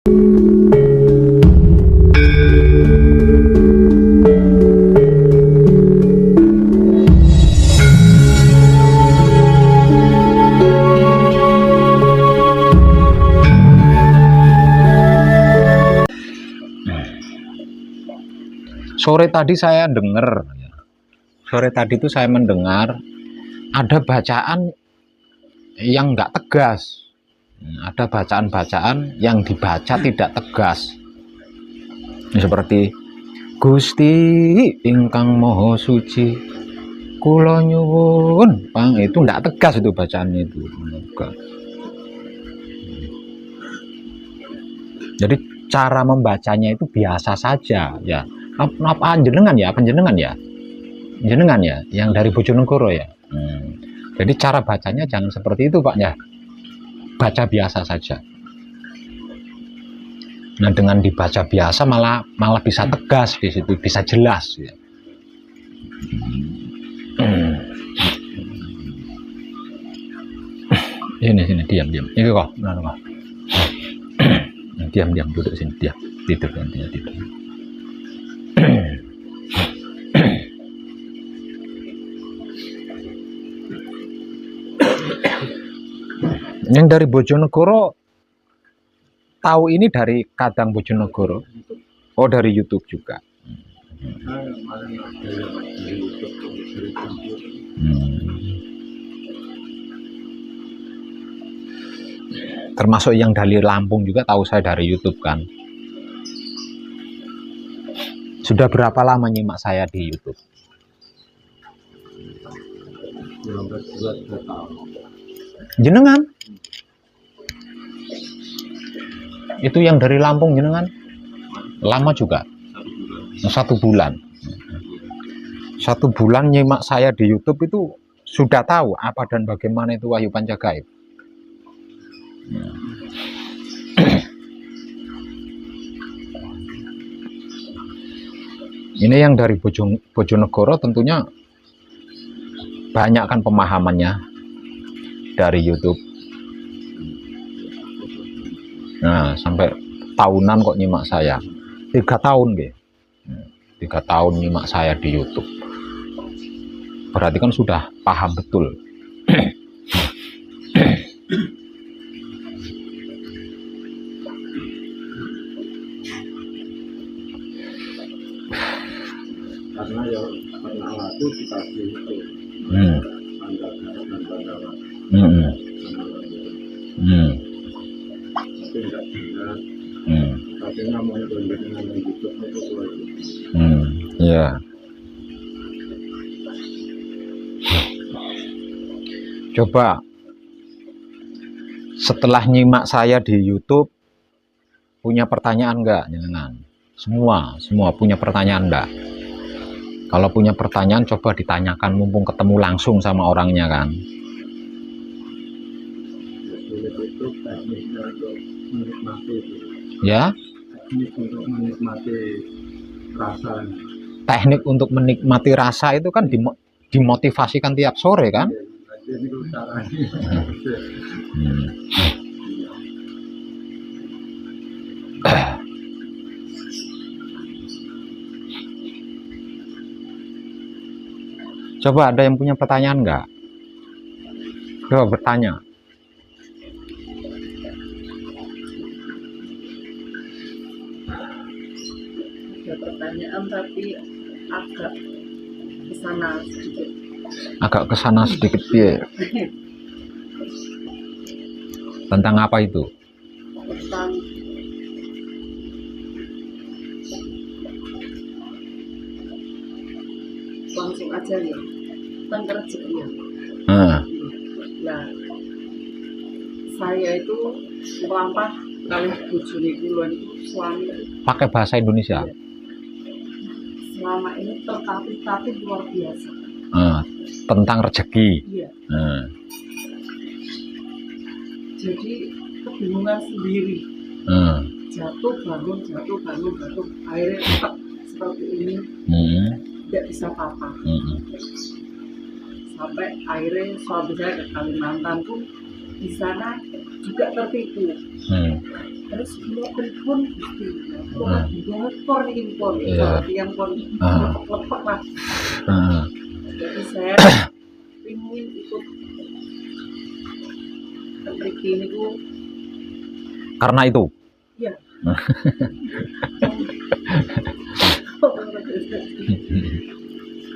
Sore tadi saya dengar, saya mendengar ada bacaan yang nggak tegas, ada bacaan-bacaan yang dibaca tidak tegas. Seperti Gusti ingkang Maha Suci, kula nyuwun, Bang, itu nggak tegas itu bacaannya itu. Jadi cara membacanya itu biasa saja, ya. Apa jenengan ya yang dari Bojonegoro ya. Jadi cara bacanya jangan seperti itu, Pak, ya. Baca biasa saja. Nah, dengan dibaca biasa malah bisa tegas di situ, bisa jelas ya. Sini diam. Ini kok. Diam duduk sini, diam. Tidur nantinya tidur. Yang dari Bojonegoro tahu ini dari Kadang Bojonegoro. Oh, dari YouTube juga. Termasuk yang dari Lampung juga tahu saya dari YouTube kan. Sudah berapa lama nyimak saya di YouTube? Jenengan? Itu yang dari Lampung jenengan? Lama juga? 1 bulan. 1 bulan nyimak saya di YouTube itu sudah tahu apa dan bagaimana itu Wahyu Pancagaib. Ini yang dari Bojonegoro tentunya banyak kan pemahamannya dari YouTube. Nah, sampai tahunan kok nyimak saya. 3 tahun deh. 3 tahun nyimak saya di YouTube. Berarti kan sudah paham betul. Karena ya pernah waktu dikasih itu tapi enggak benar. Tapi namanya dengan YouTube itu ya. Coba setelah nyimak saya di YouTube punya pertanyaan enggak jenengan? Semua punya pertanyaan enggak? Kalau punya pertanyaan coba ditanyakan mumpung ketemu langsung sama orangnya kan. Ya? Teknik untuk menikmati rasa. Teknik untuk menikmati rasa itu kan dimotivasikan tiap sore kan? Ini caranya. Coba ada yang punya pertanyaan enggak? Coba bertanya. Ada pertanyaan tapi agak kesana sedikit. Agak kesana sedikit ya. Tentang apa itu? Tentang langsung aja ya, tentang rezeki ya. Nah, saya itu melampah kali bojone kula itu suami. Pakai bahasa Indonesia. Selama ini tertatih luar biasa. Tentang rezeki. Iya. Jadi kebingungan sendiri. Jatuh bangun, akhirnya tetap seperti ini. Tidak bisa apa-apa. Sampai akhirnya suami saya ke Kalimantan pun di sana juga tertipu. Terus mau telepon Gusti, kok ngekor nih pon, yang pon lepek lah. Jadi saya ingin ikut mriki niku karena itu. Iya.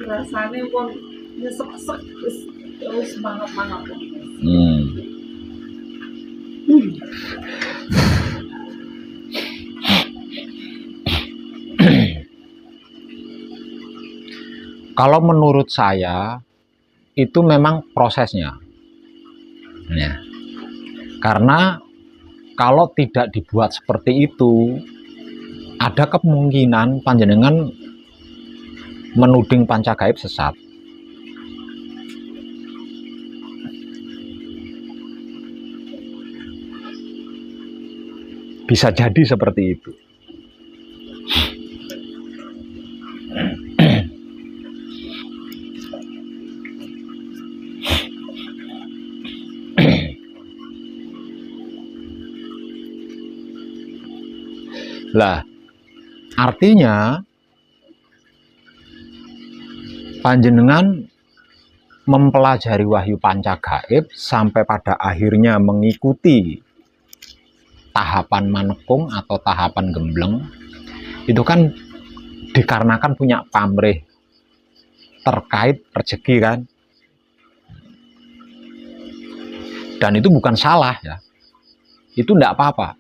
Rasanya pun nyesek-sek terus semangat-semangat. Kalau menurut saya itu memang prosesnya ya. Karena kalau tidak dibuat seperti itu, ada kemungkinan panjenengan menuding panca gaib sesat. Bisa jadi seperti itu. Lah, artinya panjenengan mempelajari wahyu panca gaib sampai pada akhirnya mengikuti tahapan manekung atau tahapan gembleng, itu kan dikarenakan punya pamrih terkait rezeki kan, dan itu bukan salah ya, itu tidak apa-apa,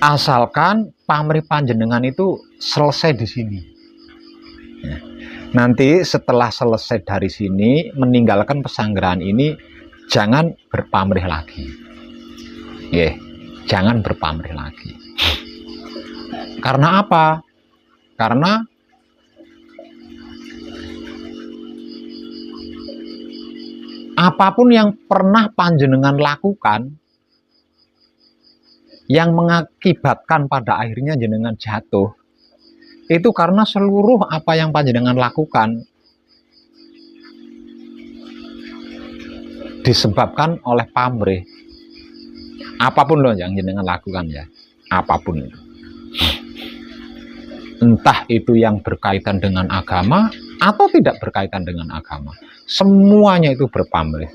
asalkan pamrih panjenengan itu selesai di sini ya. Nanti setelah selesai dari sini, meninggalkan pesanggerahan ini, jangan berpamrih lagi ya, jangan berpamrih lagi. Karena apa? Karena apapun yang pernah panjenengan lakukan yang mengakibatkan pada akhirnya jenengan jatuh, itu karena seluruh apa yang panjenengan lakukan disebabkan oleh pamrih. Apapun loh yang jenengan lakukan ya, apapun itu. Entah itu yang berkaitan dengan agama atau tidak berkaitan dengan agama, semuanya itu berpamrih.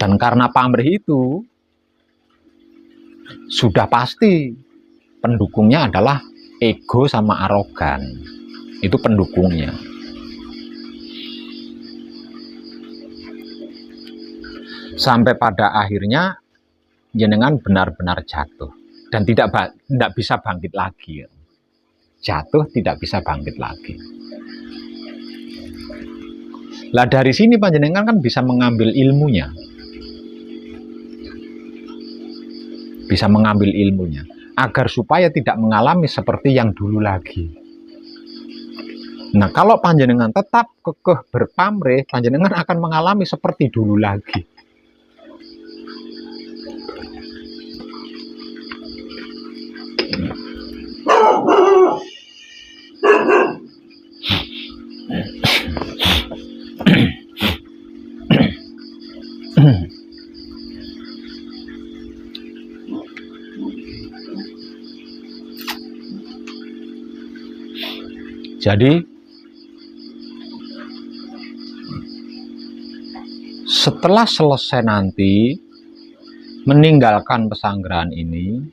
Dan karena pamrih itu sudah pasti pendukungnya adalah ego sama arogan. Itu pendukungnya. Sampai pada akhirnya jenengan benar-benar jatuh dan tidak bisa bangkit lagi. Jatuh tidak bisa bangkit lagi. Lah dari sini panjenengan kan bisa mengambil ilmunya. Bisa mengambil ilmunya agar supaya tidak mengalami seperti yang dulu lagi. Nah, kalau panjenengan tetap kekeh berpamrih, panjenengan akan mengalami seperti dulu lagi. Jadi setelah selesai nanti meninggalkan pesanggerahan ini,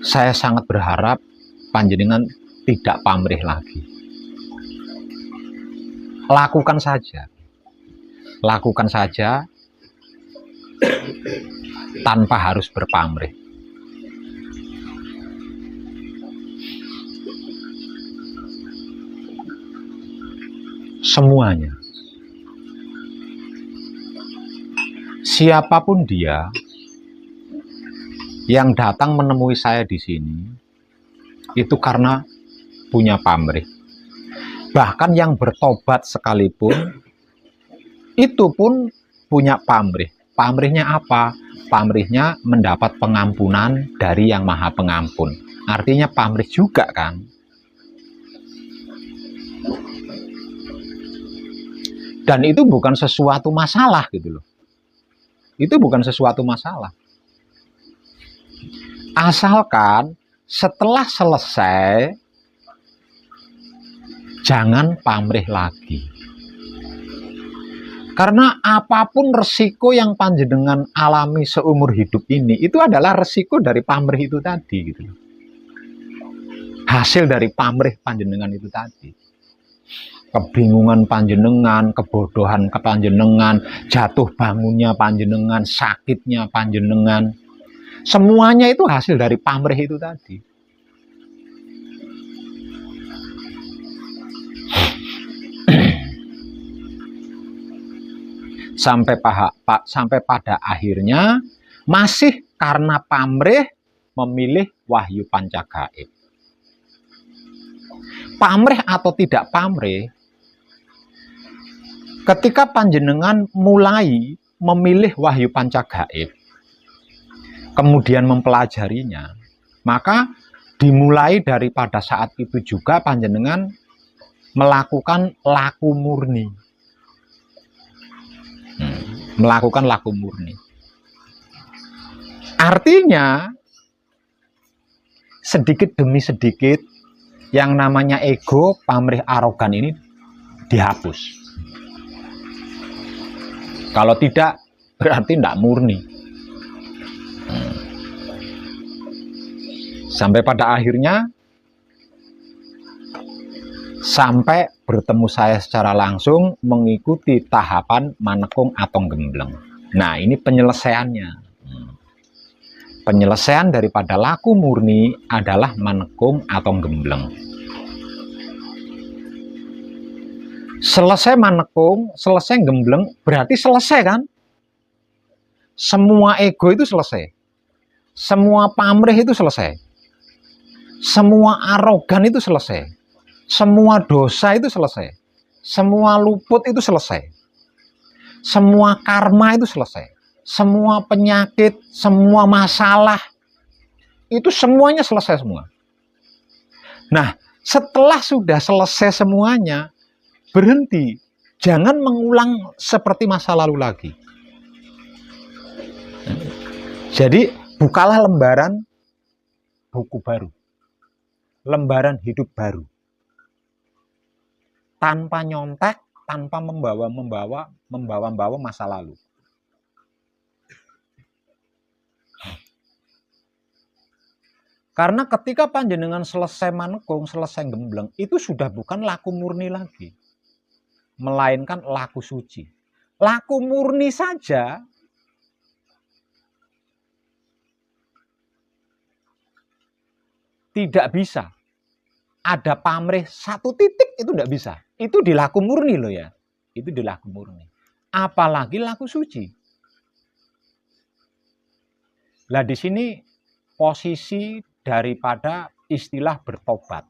saya sangat berharap panjenengan tidak pamrih lagi. Lakukan saja tanpa harus berpamrih. Semuanya, siapapun dia yang datang menemui saya di sini, itu karena punya pamrih. Bahkan yang bertobat sekalipun, itu pun punya pamrih. Pamrihnya apa? Pamrihnya mendapat pengampunan dari Yang Maha Pengampun. Artinya pamrih juga kan. Dan itu bukan sesuatu masalah gitu loh. Itu bukan sesuatu masalah. Asalkan setelah selesai jangan pamrih lagi. Karena apapun resiko yang panjenengan alami seumur hidup ini, itu adalah resiko dari pamrih itu tadi gitu loh. Hasil dari pamrih panjenengan itu tadi. Kebingungan panjenengan, kebodohan panjenengan, jatuh bangunnya panjenengan, sakitnya panjenengan, semuanya itu hasil dari pamrih itu tadi. Sampai pada akhirnya masih karena pamrih memilih wahyu pancagaib. Pamrih atau tidak pamrih, ketika panjenengan mulai memilih wahyu pancagaib, kemudian mempelajarinya, maka dimulai daripada saat itu juga panjenengan melakukan laku murni. Melakukan laku murni. Artinya, sedikit demi sedikit, yang namanya ego, pamrih, arogan ini dihapus. Kalau tidak, berarti tidak murni. Sampai pada akhirnya, sampai bertemu saya secara langsung mengikuti tahapan manekung atau gembleng. Nah, ini penyelesaiannya. Penyelesaian daripada laku murni adalah manekung atau gembleng. Selesai manekung, selesai gembleng, berarti selesai kan? Semua ego itu selesai. Semua pamrih itu selesai. Semua arogan itu selesai. Semua dosa itu selesai. Semua luput itu selesai. Semua karma itu selesai. Semua penyakit, semua masalah, itu semuanya selesai semua. Nah, setelah sudah selesai semuanya, berhenti. Jangan mengulang seperti masa lalu lagi. Jadi, bukalah lembaran buku baru. Lembaran hidup baru. Tanpa nyontek, tanpa membawa masa lalu. Karena ketika panjenengan selesai manekung, selesai gembleng, itu sudah bukan laku murni lagi. Melainkan laku suci. Laku murni saja tidak bisa. Ada pamrih satu titik itu tidak bisa. Itu di laku murni loh ya. Itu di laku murni. Apalagi laku suci. Lah di sini posisi daripada istilah bertobat.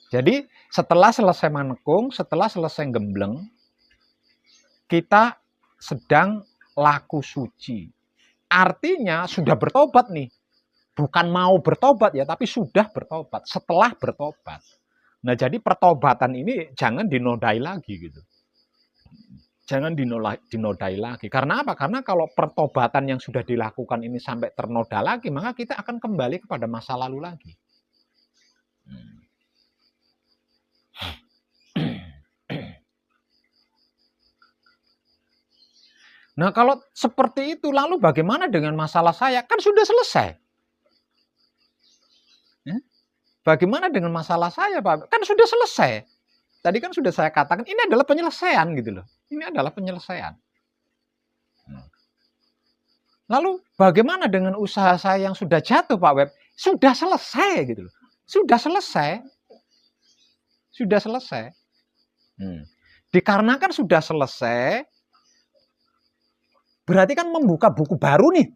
Jadi setelah selesai manekung, setelah selesai gembleng, kita sedang laku suci. Artinya sudah bertobat nih. Bukan mau bertobat ya, tapi sudah bertobat, setelah bertobat. Nah, jadi pertobatan ini jangan dinodai lagi gitu. Jangan dinodai lagi. Karena apa? Karena kalau pertobatan yang sudah dilakukan ini sampai ternoda lagi, maka kita akan kembali kepada masa lalu lagi. Nah, kalau seperti itu, lalu bagaimana dengan masalah saya? Kan sudah selesai. Bagaimana dengan masalah saya, Pak? Kan sudah selesai. Tadi kan sudah saya katakan, ini adalah penyelesaian gitu loh. Ini adalah penyelesaian. Lalu bagaimana dengan usaha saya yang sudah jatuh, Pak Web? Sudah selesai gitu loh. Sudah selesai. Sudah selesai. Dikarenakan sudah selesai, berarti kan membuka buku baru nih.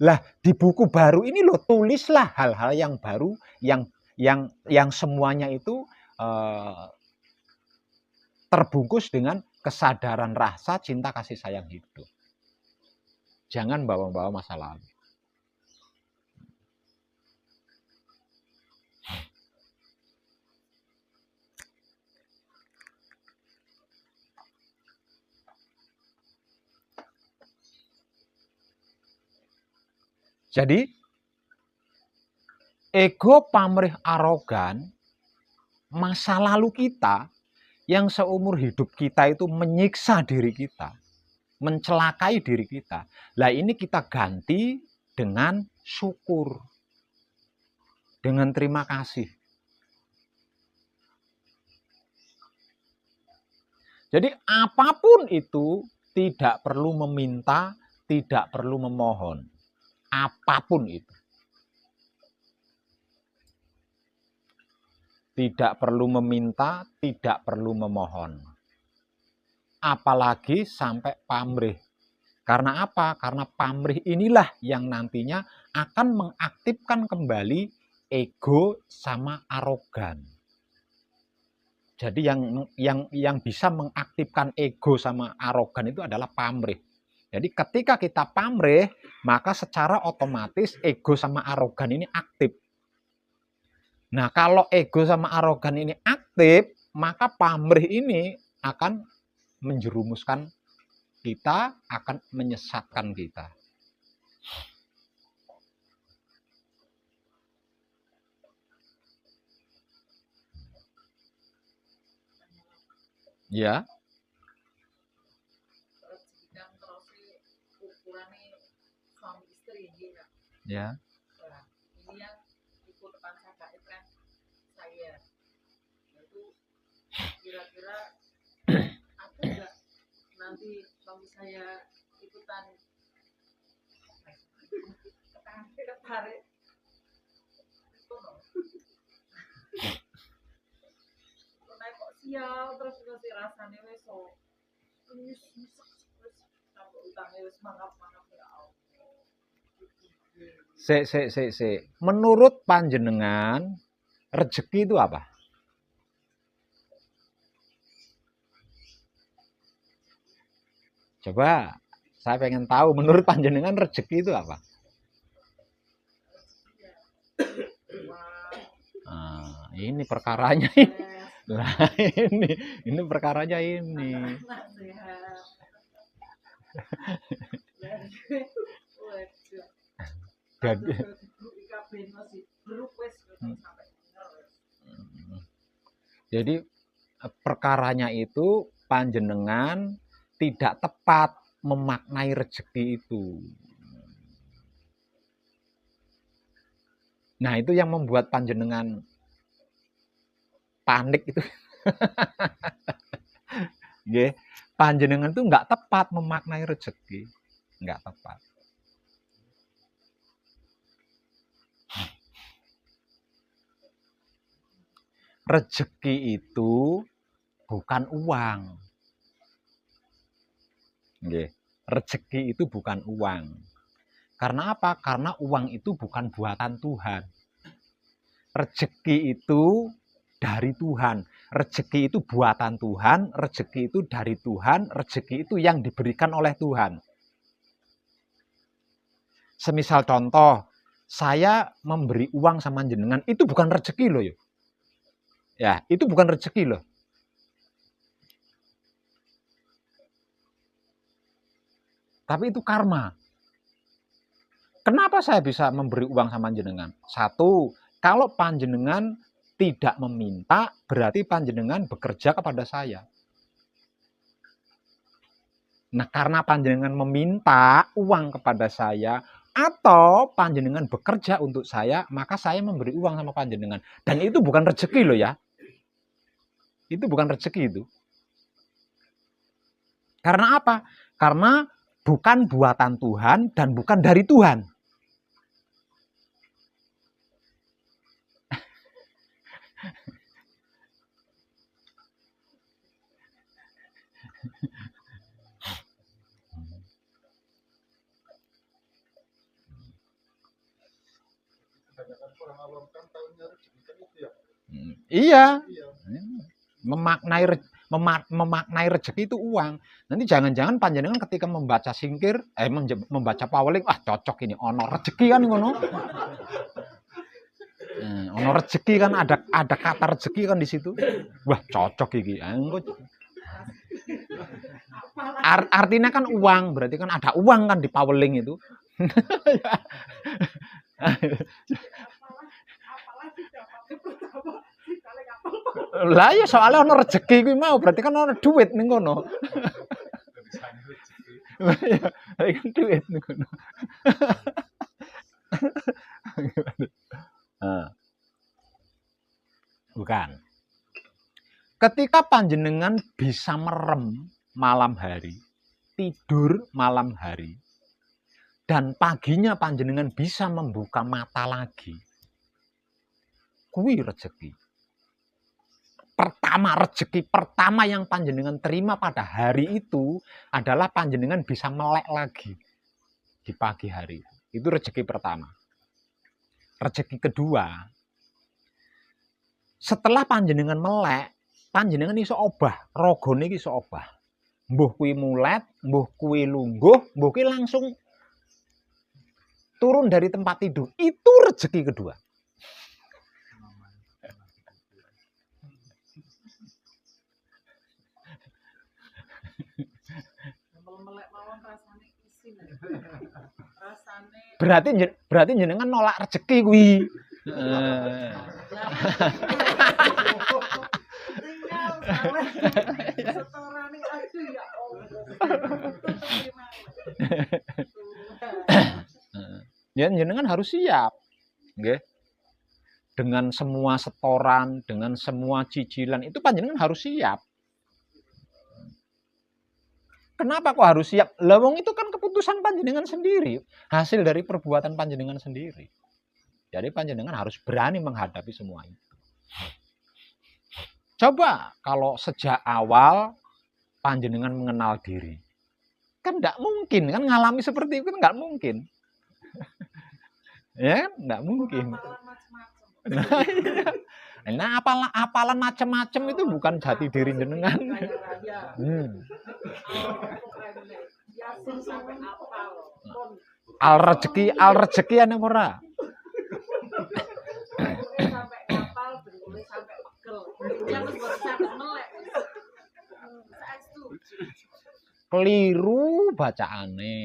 Lah, di buku baru ini loh, tulislah hal-hal yang baru, yang semuanya itu terbungkus dengan kesadaran rasa cinta kasih sayang hidup. Jangan bawa-bawa masa lalu. Jadi ego, pamrih, arogan, masa lalu kita yang seumur hidup kita itu menyiksa diri kita, mencelakai diri kita. Lah ini kita ganti dengan syukur, dengan terima kasih. Jadi apapun itu tidak perlu meminta, tidak perlu memohon. Apapun itu. Tidak perlu meminta, tidak perlu memohon. Apalagi sampai pamrih. Karena apa? Karena pamrih inilah yang nantinya akan mengaktifkan kembali ego sama arogan. Jadi yang bisa mengaktifkan ego sama arogan itu adalah pamrih. Jadi ketika kita pamrih, maka secara otomatis ego sama arogan ini aktif. Nah, kalau ego sama arogan ini aktif, maka pamrih ini akan menjerumuskan kita, akan menyesatkan kita. Ya. Ya. Ini yang ikut panca gaib kan saya. Itu kira-kira aku enggak nanti suami saya ikutan ketarik itu no. Naik kok sial terus ngasih rasanya wes so wis sampai utangnya wis mangap-mangap ya Allah. Menurut panjenengan, rezeki itu apa? Coba, saya pengen tahu menurut panjenengan rezeki itu apa? Nah, ini perkaranya ini. Nah, ini perkaranya ini. Jadi perkaranya itu panjenengan tidak tepat memaknai rezeki itu. Nah, itu yang membuat panjenengan panik itu. Nggih, panjenengan itu nggak tepat memaknai rezeki, nggak tepat. Rezeki itu bukan uang. Nggih, rezeki itu bukan uang. Karena apa? Karena uang itu bukan buatan Tuhan. Rezeki itu dari Tuhan. Rezeki itu buatan Tuhan, rezeki itu dari Tuhan, rezeki itu yang diberikan oleh Tuhan. Semisal contoh, saya memberi uang sama jenengan, itu bukan rezeki loh ya. Ya, itu bukan rezeki loh. Tapi itu karma. Kenapa saya bisa memberi uang sama jenengan? Satu, kalau panjenengan tidak meminta, berarti panjenengan bekerja kepada saya. Nah, karena panjenengan meminta uang kepada saya, atau panjenengan bekerja untuk saya, maka saya memberi uang sama panjenengan. Dan itu bukan rezeki loh ya. Itu bukan rezeki itu. Karena apa? Karena bukan buatan Tuhan dan bukan dari Tuhan. Iya. Memaknai rezeki itu uang. Nanti jangan-jangan panjenengan ketika membaca singkir, membaca paweling, cocok ini ono rezeki kan ngono. Ono rezeki kan ada kata rezeki kan di situ. Wah, cocok iki. Artinya kan uang, berarti kan ada uang kan di paweling itu. Apalagi dapatnya pertama kali kapal. Lah ya soalnya ono rezeki kuwi mau, berarti kan ono duit ning kono. Lah ya, kan duit ning kono. Bukan. Ketika panjenengan bisa merem malam hari, tidur malam hari, dan paginya panjenengan bisa membuka mata lagi, kuwi rezeki. Rezeki pertama yang panjenengan terima pada hari itu adalah panjenengan bisa melek lagi di pagi hari. Itu rezeki pertama. Rezeki kedua, setelah panjenengan melek, panjenengan iso obah, ragane iki iso obah. Mbuh kuwi mulet, mbuh kuwi lungguh, mbuh kuwi langsung turun dari tempat tidur. Itu rezeki kedua. Melek mawon rasane isin. Rasane Berarti jenengan nolak rezeki kuwi. setorane aduh ya Allah. Ya jenengan harus siap. Nggih. Dengan semua setoran, dengan semua cicilan itu panjenengan harus siap. Kenapa kok harus siap? Lah wong itu kan keputusan panjenengan sendiri, hasil dari perbuatan panjenengan sendiri. Jadi panjenengan harus berani menghadapi semua itu. Coba kalau sejak awal panjenengan mengenal diri. Kan enggak mungkin, kan ngalami seperti itu kan enggak mungkin. Ya, enggak mungkin. Nah, apalan macam-macam itu bukan jati diri jenengan. Al rezeki ana ora? Sampai kapal boleh sampai pegel. Dia harus sampai melek. Keliru bacaane.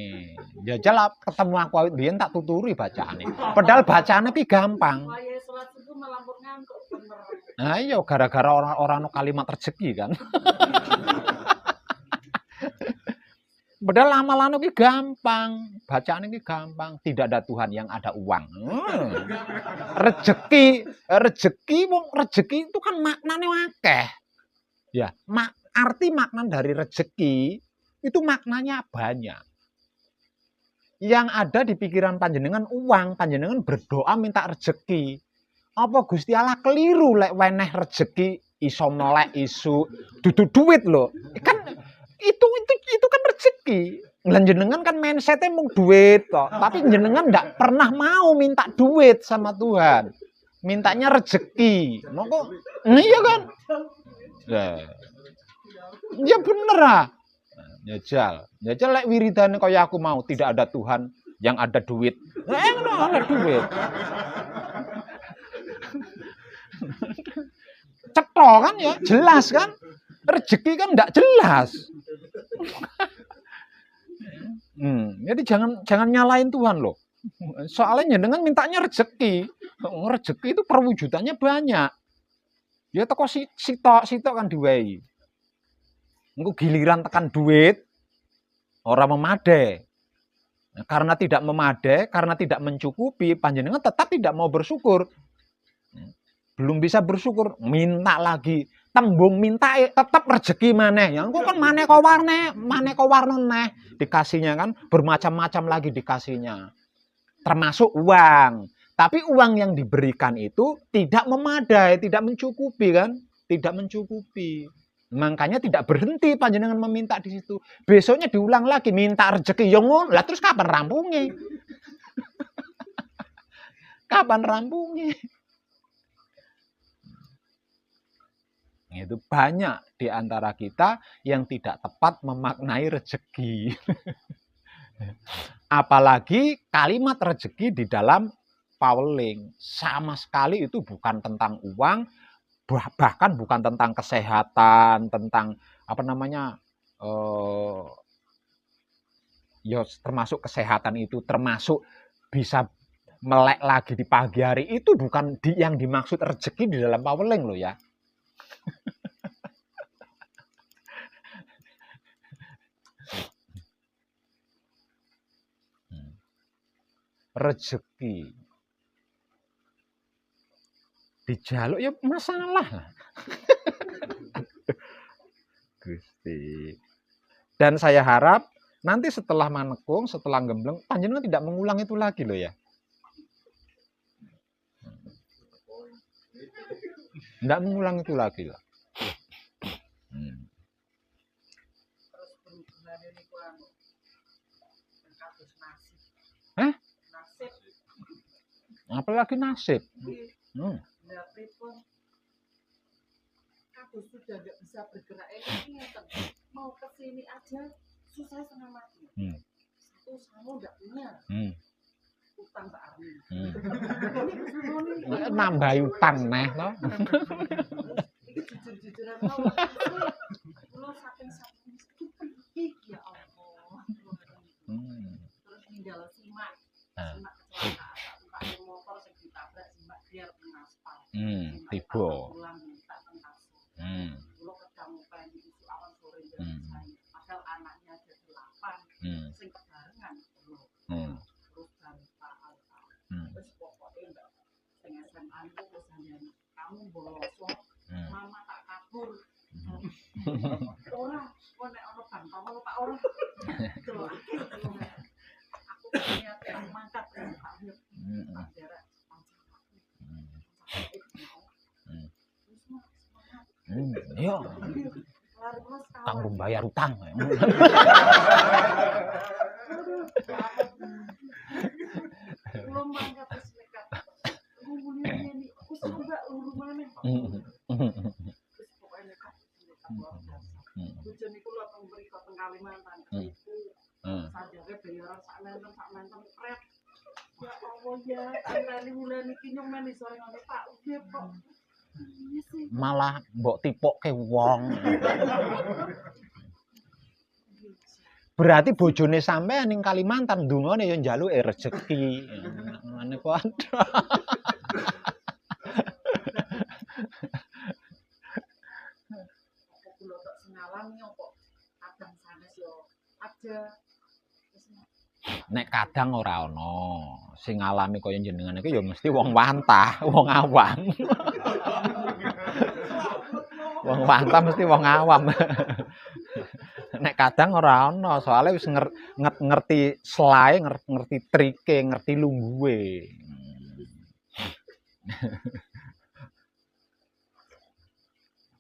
Jajal ketemu aku biyen tak tuturi bacaane. Padahal bacaane ki gampang. Wayahe salat subuh melampur ngantuk bener. Nah iya gara-gara orang kalimat rezeki kan. Padahal amalan ki gampang, bacaan ki gampang. Tidak ada Tuhan yang ada uang. Rezeki itu kan maknane akeh. Ya, arti makna dari rezeki itu maknanya banyak. Yang ada di pikiran panjenengan uang, panjenengan berdoa minta rezeki. Apa Gusti Allah keliru lek weneh rezeki iso melek isu dudu duit lho. Kan itu kan rezeki. Lan jenengan kan mindsetnya mau duit toh. Tapi jenengan ndak pernah mau minta duit sama Tuhan. Mintanya rezeki. Monggo iya kan? Ya bener ah. Jajal lek wiridane kaya aku mau, tidak ada Tuhan yang ada duit. Ada duit. Cetha kan ya, jelas kan? Rezeki kan enggak jelas. Jadi jangan nyalain Tuhan loh. Soalnya dengan mintanya rezeki. Rezeki itu perwujudannya banyak. Ya teko sitok kan diwehi. Engko giliran tekan duit ora memadai. Karena tidak memadai, karena tidak mencukupi, panjenengan tetap tidak mau bersyukur. Belum bisa bersyukur, minta lagi. Tembung minta tetap rezeki maneh. Yang kok kan maneh kok warne neh dikasihnya kan bermacam-macam lagi dikasihnya. Termasuk uang. Tapi uang yang diberikan itu tidak memadai, tidak mencukupi kan? Tidak mencukupi. Makanya tidak berhenti panjenengan meminta di situ. Besoknya diulang lagi minta rezeki yo ngono. Lah terus kapan rampungnya? Kapan rampungnya? Itu banyak di antara kita yang tidak tepat memaknai rezeki. Apalagi kalimat rezeki di dalam Pauling sama sekali itu bukan tentang uang, bahkan bukan tentang kesehatan, tentang apa namanya ya termasuk kesehatan itu, termasuk bisa melek lagi di pagi hari, itu bukan yang dimaksud rezeki di dalam paweling loh ya. Rezeki dijaluk ya masalah. Gusti. Dan saya harap nanti setelah manekung, setelah gembleng, panjenengan tidak mengulang itu lagi loh ya. Tidak mengulang itu lagi lah. Terus berhubungannya ini kurang kados nasib. Hah? Nasib. Apalagi nasib. Nah, pripun kados sudah nggak bisa bergerak ini mau ke sini aja susah setengah mati. Satu sama nggak punya. Utang Pak Armin. Nambah utang neh to. Iki jujur-jujuran mau. Kulo saking-saking iki ya Allah. Terus ninggal simak. Simak kecelakaan Pak motor sing ditabrak simak biar ngaspal. Tiba. Kulo ketemu pengen isu awan sore jam saya. Padahal anaknya ada 8. Sing kebarengan kulo. Terus dan terus pokoknya enggak setengah SMA itu terus hanya kamu boloso mama tak kabur orang kok nek ono bantong kalau Pak orang delok aku niat yang mangkat Pak Mir tak jarak Yo kanggo bayar utang. Belum mangkat terus nekat. Ngomongnya ini, aku sudah rumahnya. Terus pokoknya nekat luar biasa. Tujuan itu lo akan beri ke Kalimantan. Itu sajarnya bayaran sak menten pret. Ya Allah ya, tanggali bulan ini nyumen di sore nanti Pak udah kok. Malah mbok tipokke wong. Berarti bojone sampean ning Kalimantan ndungane ya njaluke rezeki. Ngene padha. Kok kula tok sengalangi kok kadang sanes yo ada. Nek kadang ora ana sing ngalami kaya jenengan iki ya mesti wong wantah, wong awam. Wong wantah mesti wong awam. Nek kadang ora ana, soalnya wis ngerti selae, ngerti trike, ngerti lungguhe.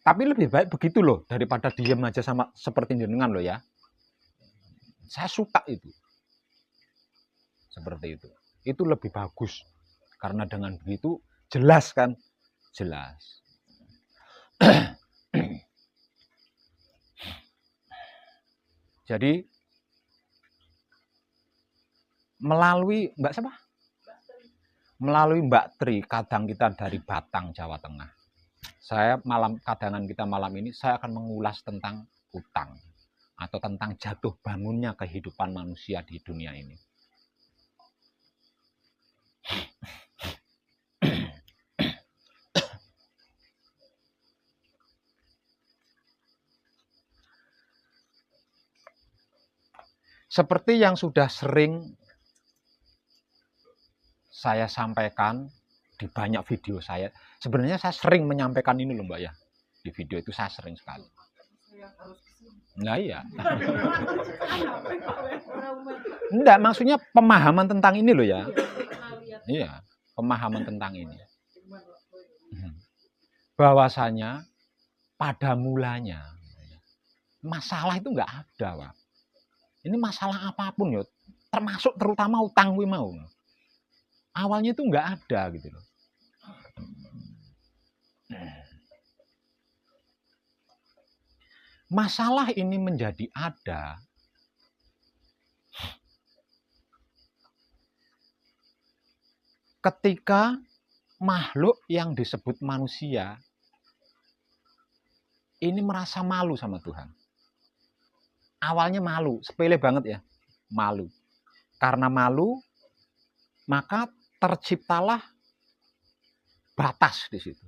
Tapi lebih baik begitu loh daripada diem aja sama seperti jenengan loh ya. Saya suka itu. Seperti itu. Itu lebih bagus. Karena dengan begitu jelas kan? Jelas. Jadi melalui Mbak siapa? Melalui Mbak Tri, kadang kita dari Batang, Jawa Tengah. Kadangan kita malam ini saya akan mengulas tentang utang atau tentang jatuh bangunnya kehidupan manusia di dunia ini. Seperti yang sudah sering saya sampaikan di banyak video saya. Sebenarnya saya sering menyampaikan ini loh Mbak ya. Di video itu saya sering sekali. Nah iya. Enggak, maksudnya pemahaman tentang ini loh ya. Iya, pemahaman tentang ini. Bahwasanya pada mulanya masalah itu enggak ada, Pak. Ini masalah apapun ya, termasuk terutama utang kuwi mau. Awalnya itu enggak ada gitu loh. Masalah ini menjadi ada ketika makhluk yang disebut manusia ini merasa malu sama Tuhan. Awalnya malu, sepele banget ya. Malu. Karena malu, maka terciptalah batas di situ.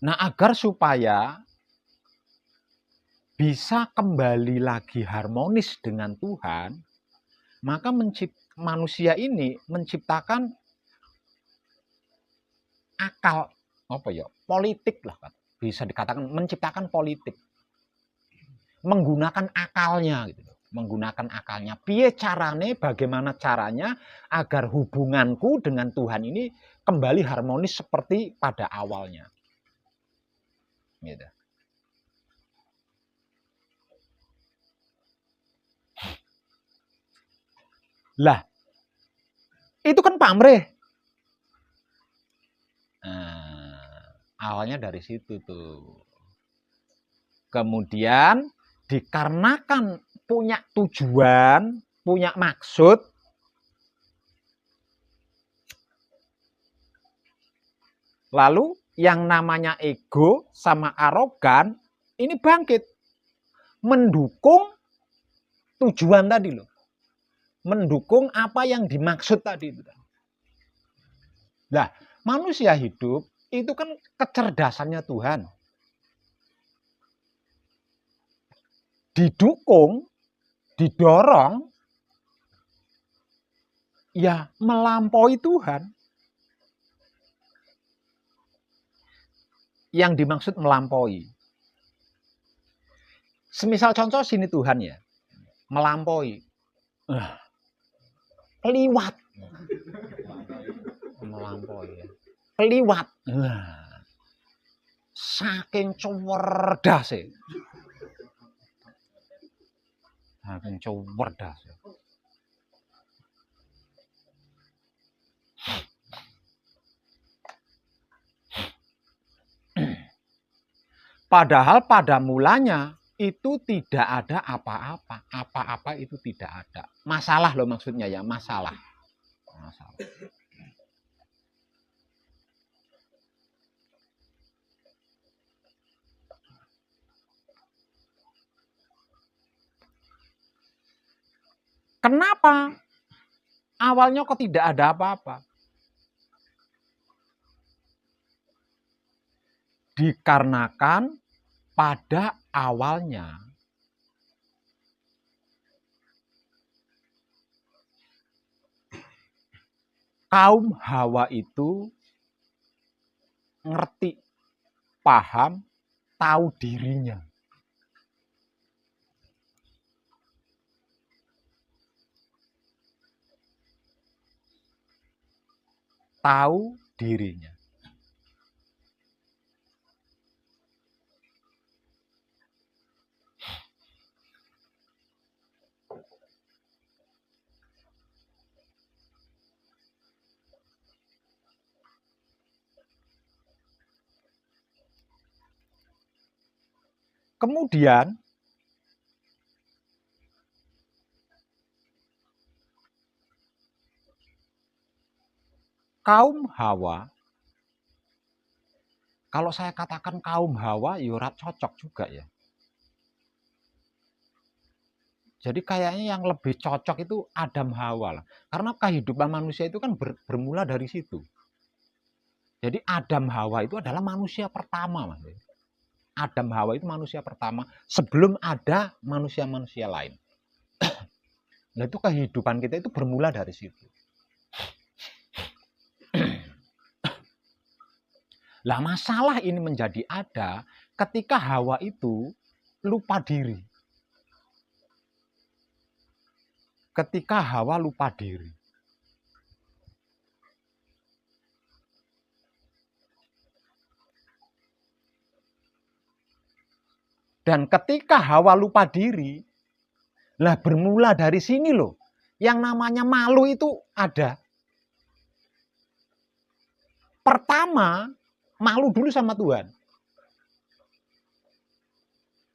Nah, agar supaya bisa kembali lagi harmonis dengan Tuhan, maka manusia ini menciptakan akal politik lah, bisa dikatakan menciptakan politik, menggunakan akalnya gitu. Menggunakan akalnya. Bagaimana caranya agar hubunganku dengan Tuhan ini kembali harmonis seperti pada awalnya. Gitu. Lah, itu kan pamrih. Awalnya dari situ tuh. Kemudian dikarenakan punya tujuan, punya maksud, lalu yang namanya ego sama arogan ini bangkit mendukung tujuan tadi loh. Mendukung apa yang dimaksud tadi itu. Nah, manusia hidup itu kan kecerdasannya Tuhan. Didukung, didorong, ya melampaui Tuhan. Yang dimaksud melampaui. Semisal contoh sini Tuhan ya, melampaui. Keliwat. Melampaui ya. Keliwat. Saking cerdas ya. Saking cerdas ya. Padahal pada mulanya itu tidak ada apa-apa. Apa-apa itu tidak ada. Masalah loh maksudnya ya, masalah. Kenapa? Awalnya kok tidak ada apa-apa? Dikarenakan pada awalnya kaum Hawa itu ngerti, paham, tahu dirinya. Tahu dirinya. Kemudian kaum Hawa, kalau saya katakan kaum Hawa, ya cocok juga ya. Jadi kayaknya yang lebih cocok itu Adam Hawa lah. Karena kehidupan manusia itu kan bermula dari situ. Jadi Adam Hawa itu adalah manusia pertama, Mas. Adam Hawa itu manusia pertama sebelum ada manusia-manusia lain. Nah, itu kehidupan kita itu bermula dari situ. Lah masalah ini menjadi ada ketika Hawa itu lupa diri. Ketika Hawa lupa diri. Dan ketika Hawa lupa diri, lah bermula dari sini loh. Yang namanya malu itu ada. Pertama, malu dulu sama Tuhan.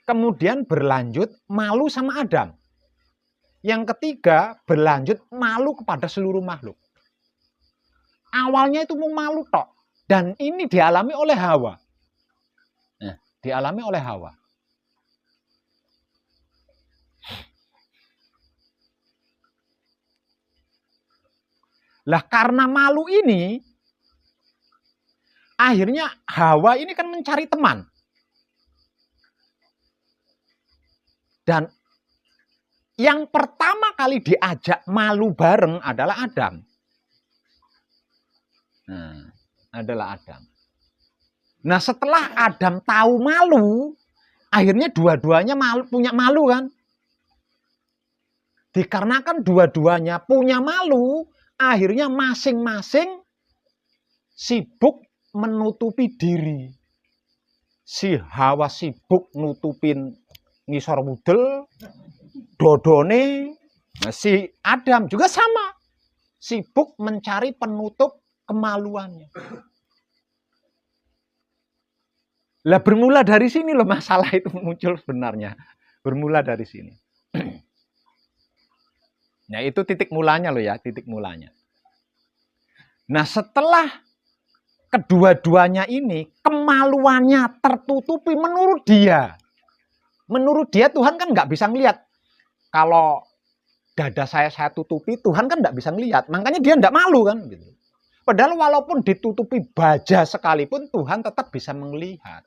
Kemudian berlanjut malu sama Adam. Yang ketiga, berlanjut malu kepada seluruh makhluk. Awalnya itu mau malu tok. Dan ini dialami oleh Hawa. Nah, dialami oleh Hawa. Lah karena malu ini, akhirnya Hawa ini kan mencari teman. Dan yang pertama kali diajak malu bareng adalah Adam. Nah, adalah Adam. Nah, setelah Adam tahu malu, akhirnya dua-duanya punya malu kan? Dikarenakan dua-duanya punya malu, akhirnya masing-masing sibuk menutupi diri. Si Hawa sibuk nutupin ngisor wudel, dodone. Nah, si Adam juga sama, sibuk mencari penutup kemaluannya. Lah bermula dari sini loh masalah itu muncul sebenarnya. Bermula dari sini. Nah itu titik mulanya loh ya, titik mulanya. Nah setelah kedua-duanya ini kemaluannya tertutupi menurut dia. Menurut dia Tuhan kan nggak bisa ngelihat. Kalau dada saya tutupi, Tuhan kan nggak bisa ngelihat. Makanya dia nggak malu kan. Gitu. Padahal walaupun ditutupi baja sekalipun Tuhan tetap bisa melihat.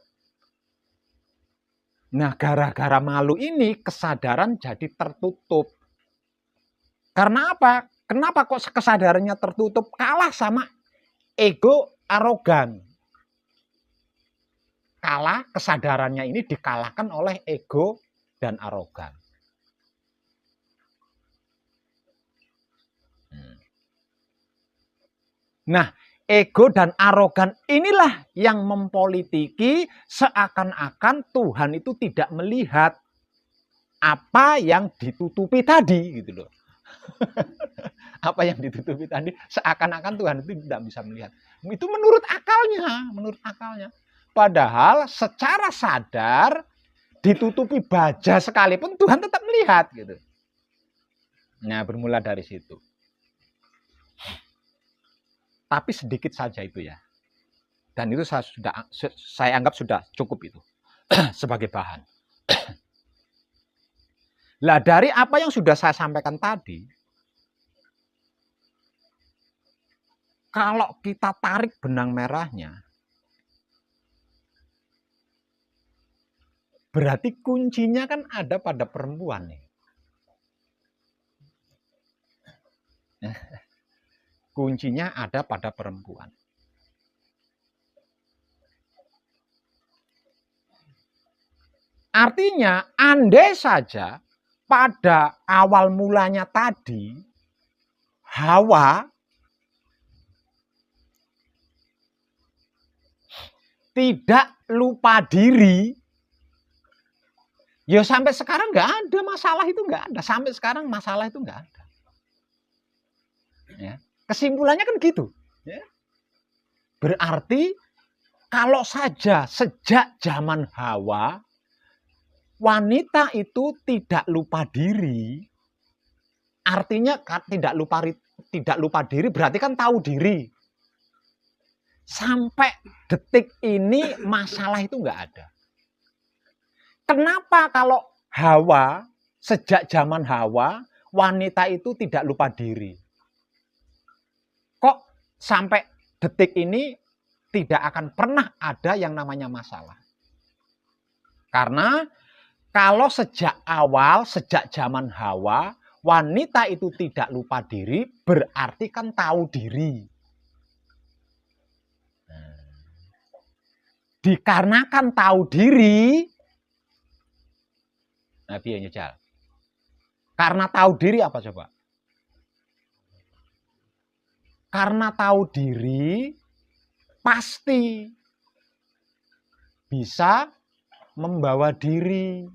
Nah, gara-gara malu ini kesadaran jadi tertutup. Karena apa? Kenapa kok kesadarannya tertutup? Kalah sama ego arogan. Kalah, kesadarannya ini dikalahkan oleh ego dan arogan. Nah, ego dan arogan inilah yang mempolitiki seakan-akan Tuhan itu tidak melihat apa yang ditutupi tadi gitu loh. Apa yang ditutupi tadi seakan-akan Tuhan itu tidak bisa melihat. Itu menurut akalnya. Padahal secara sadar ditutupi baja sekalipun Tuhan tetap melihat gitu. Nah, bermula dari situ. Tapi sedikit saja itu ya. Dan itu saya anggap sudah cukup itu sebagai bahan. Lah dari apa yang sudah saya sampaikan tadi, kalau kita tarik benang merahnya, berarti kuncinya kan ada pada perempuan nih. Kuncinya ada pada perempuan. Artinya, andai saja pada awal mulanya tadi, Hawa tidak lupa diri, ya sampai sekarang nggak ada masalah itu, nggak ada. Sampai sekarang masalah itu nggak ada. Ya. Kesimpulannya kan gitu. Ya. Berarti kalau saja sejak zaman Hawa, wanita itu tidak lupa diri, artinya tidak lupa diri berarti kan tahu diri. Sampai detik ini masalah itu nggak ada. Kenapa kalau Hawa, sejak zaman Hawa, wanita itu tidak lupa diri? Kok sampai detik ini tidak akan pernah ada yang namanya masalah? Karena kalau sejak awal, sejak zaman Hawa, wanita itu tidak lupa diri, berarti kan tahu diri. Dikarenakan tahu diri, nah piye nyejal. Karena tahu diri apa coba? Karena tahu diri, pasti bisa membawa diri.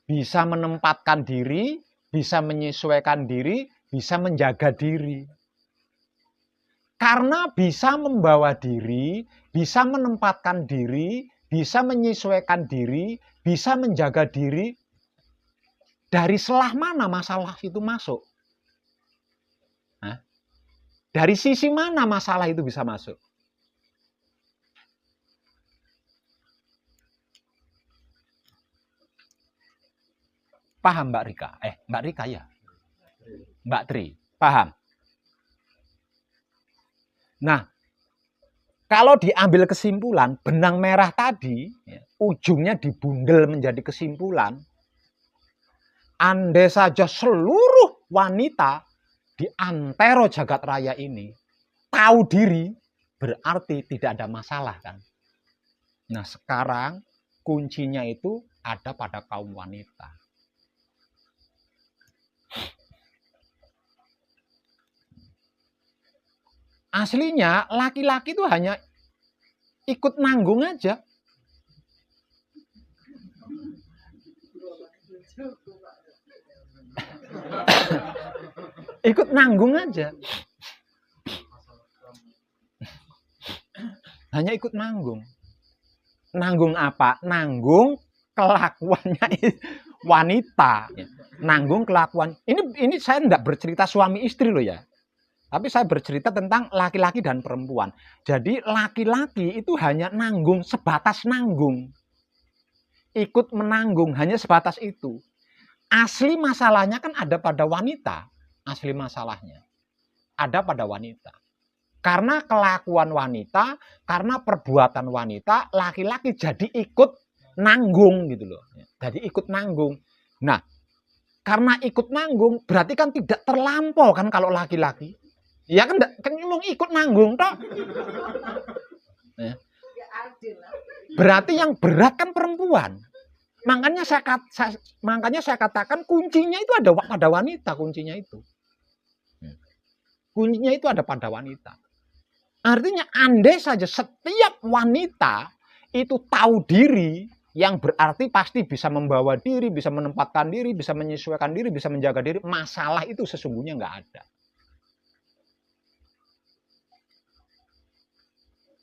Bisa menempatkan diri, bisa menyesuaikan diri, bisa menjaga diri. Karena bisa membawa diri, bisa menempatkan diri, bisa menyesuaikan diri, bisa menjaga diri, dari selah mana masalah itu masuk? Hah? Dari sisi mana masalah itu bisa masuk? Paham Mbak Rika? Mbak Rika ya? Mbak Tri. Paham? Nah, kalau diambil kesimpulan, benang merah tadi, ujungnya dibundel menjadi kesimpulan, andai saja seluruh wanita di antero jagat raya ini tahu diri, berarti tidak ada masalah kan. Nah, sekarang kuncinya itu ada pada kaum wanita. Aslinya laki-laki itu hanya ikut nanggung aja. Ikut nanggung aja. Hanya ikut nanggung. Nanggung apa? Nanggung kelakuannya wanita. Nanggung kelakuan. Ini saya tidak bercerita suami istri loh ya. Tapi saya bercerita tentang laki-laki dan perempuan. Jadi laki-laki itu hanya nanggung, sebatas nanggung. Ikut menanggung, hanya sebatas itu. Asli masalahnya kan ada pada wanita. Asli masalahnya ada pada wanita. Karena kelakuan wanita, karena perbuatan wanita, laki-laki jadi ikut nanggung gitu loh. Jadi ikut nanggung. Nah, karena ikut nanggung berarti kan tidak terlampau kan kalau laki-laki. Ya kan mau ikut nanggung toh. Berarti yang berat kan perempuan. Makanya saya katakan kuncinya itu ada pada wanita, kuncinya itu. Kuncinya itu ada pada wanita. Artinya andai saja setiap wanita itu tahu diri, yang berarti pasti bisa membawa diri, bisa menempatkan diri, bisa menyesuaikan diri, bisa menjaga diri, masalah itu sesungguhnya nggak ada.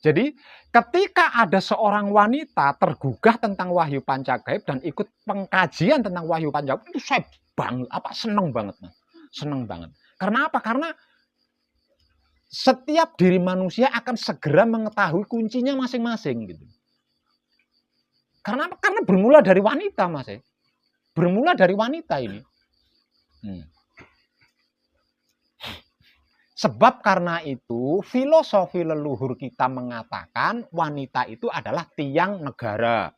Jadi ketika ada seorang wanita tergugah tentang Wahyu Pancagaib dan ikut pengkajian tentang Wahyu Pancagaib, itu saya seneng banget, Mas. Seneng banget. Karena apa? Karena setiap diri manusia akan segera mengetahui kuncinya masing-masing gitu. Karena apa? Karena bermula dari wanita, Mas. Bermula dari wanita ini. Sebab karena itu filosofi leluhur kita mengatakan wanita itu adalah tiang negara,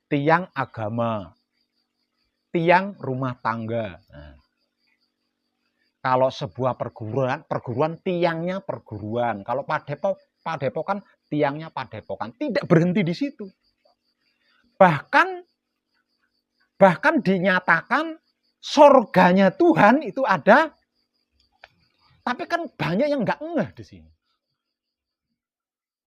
tiang agama, tiang rumah tangga. Nah, kalau sebuah perguruan tiangnya perguruan. Kalau padepokan tiangnya padepokan. Tidak berhenti di situ. Bahkan dinyatakan surganya Tuhan itu ada, tapi kan banyak yang nggak ngeh di sini.